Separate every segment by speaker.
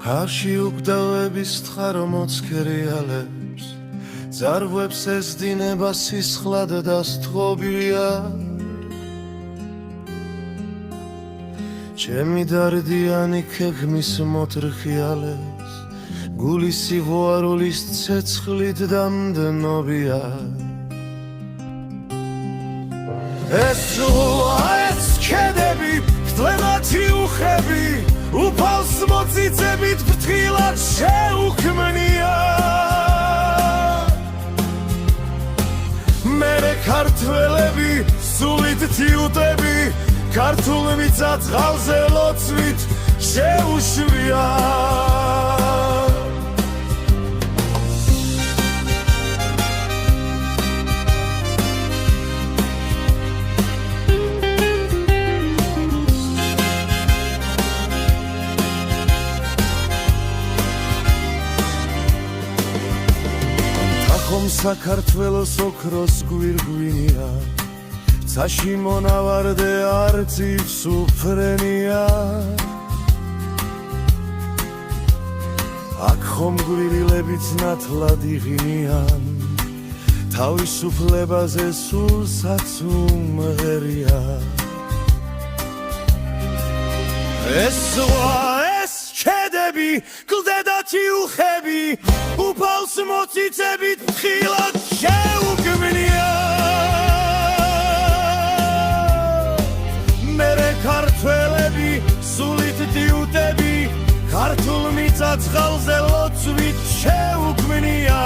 Speaker 1: Hawshi ukdawebis tkaro motskherialebs Zarvebs esdiნება სისხლად და სთხოვილია ჩემი დარდიანი ქეგმის მოტრხიალებს გული სიღვარულის ცეცხლით დამდნობია ეს ქედები ფთლენათი უხები უფალს მოწიწებით ფრთხილად შეუქმნია მერე ქართველები სულით თიუტები ქართულ მიწა-წყალზე ლოცვით შეუშვია ხომ საქართველოს ოქროს გვირგვინია ცაში მონავარდე არწივ სუფრენია აქ ხომ გვირილებიც ნათლად იღინიან თავისუფლებაზე სულსაც უმღერია ეს ქედები კლდედათი უხები უფალს მოწიწებით ფრთხილად შეუქმნია მერე ქართველები სულით თიუტები ქართულ მიწა-წყალზე ლოცვით შეუქმნია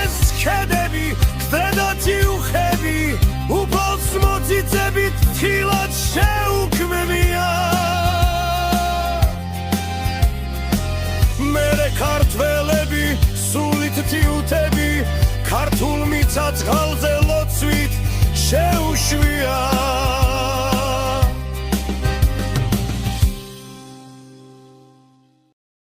Speaker 1: ეს ქედები ხდედათი უხები უფალს მოწიწებით ფრთხილად შეუქმნია მერე ქართველები სულით თიუტები ქართულ მიწა-წყალზე